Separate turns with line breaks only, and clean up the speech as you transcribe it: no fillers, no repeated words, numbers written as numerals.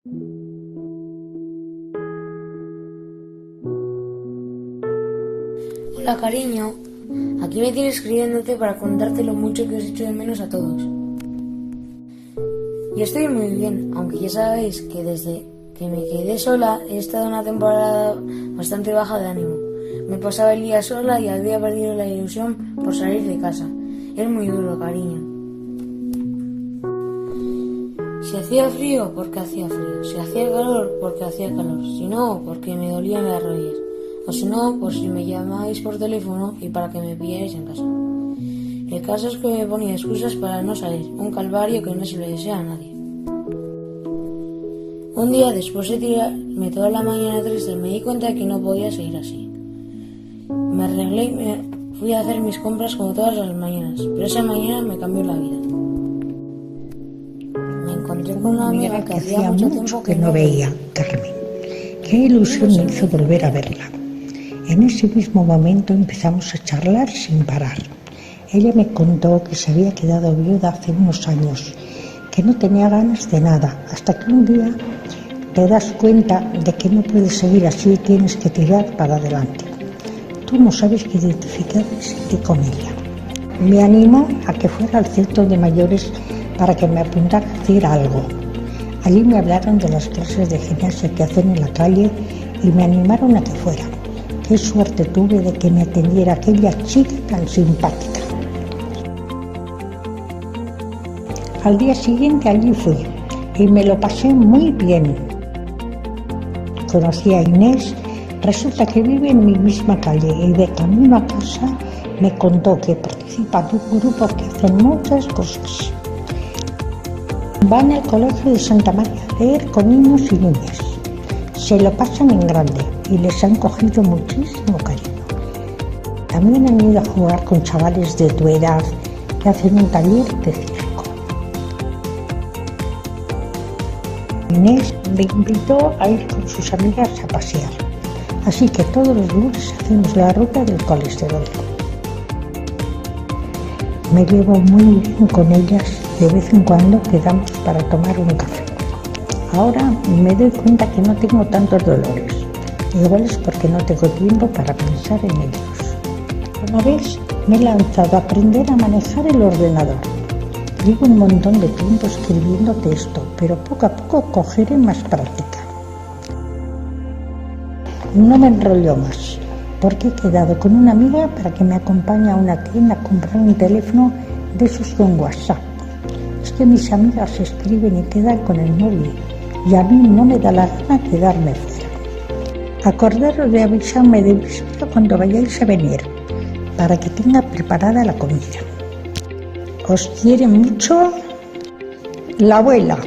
Hola, cariño, aquí me tienes escribiéndote para contarte lo mucho que os echo de menos a todos. Yo estoy muy bien, aunque ya sabéis que desde que me quedé sola he estado una temporada bastante baja de ánimo. Me pasaba el día sola y había perdido la ilusión por salir de casa. Es muy duro, cariño. Si hacía frío, porque hacía frío. Si hacía calor, porque hacía calor. Si no, porque me dolían las rodillas. O si no, pues si me llamáis por teléfono y para que me pilláis en casa. El caso es que me ponía excusas para no salir, un calvario que no se le desea a nadie. Un día, después de tirarme toda la mañana triste, me di cuenta de que no podía seguir así. Me arreglé y me fui a hacer mis compras como todas las mañanas, pero esa mañana me cambió la vida. Me encontré con una amiga que hacía mucho tiempo
que no veía, Carmen. Qué ilusión me hizo volver a verla. En ese mismo momento empezamos a charlar sin parar. Ella me contó que se había quedado viuda hace unos años, que no tenía ganas de nada, hasta que un día te das cuenta de que no puedes seguir así y tienes que tirar para adelante. Tú no sabes qué identificar y sentir con ella. Me animó a que fuera al centro de mayores para que me apuntara a hacer algo. Allí me hablaron de las clases de gimnasia que hacen en la calle y me animaron a que fuera. Qué suerte tuve de que me atendiera aquella chica tan simpática. Al día siguiente allí fui y me lo pasé muy bien. Conocí a Inés, resulta que vive en mi misma calle y de camino a casa me contó que participa de un grupo que hacen muchas cosas. Van al colegio de Santa María a leer con niños y niñas. Se lo pasan en grande y les han cogido muchísimo cariño. También han ido a jugar con chavales de tu edad que hacen un taller de circo. Inés me invitó a ir con sus amigas a pasear, así que todos los lunes hacemos la ruta del colesterol. Me llevo muy bien con ellas, de vez en cuando quedamos para tomar un café. Ahora me doy cuenta que no tengo tantos dolores, igual es porque no tengo tiempo para pensar en ellos. Una vez me he lanzado a aprender a manejar el ordenador. Llevo un montón de tiempo escribiendo texto, pero poco a poco cogeré más práctica. No me enrollo más, porque he quedado con una amiga para que me acompañe a una tienda a comprar un teléfono de esos con WhatsApp. Es que mis amigas escriben y quedan con el móvil, y a mí no me da la gana quedarme fuera. Acordaros de avisarme de víspera cuando vayáis a venir, para que tenga preparada la comida. Os quiere mucho la abuela.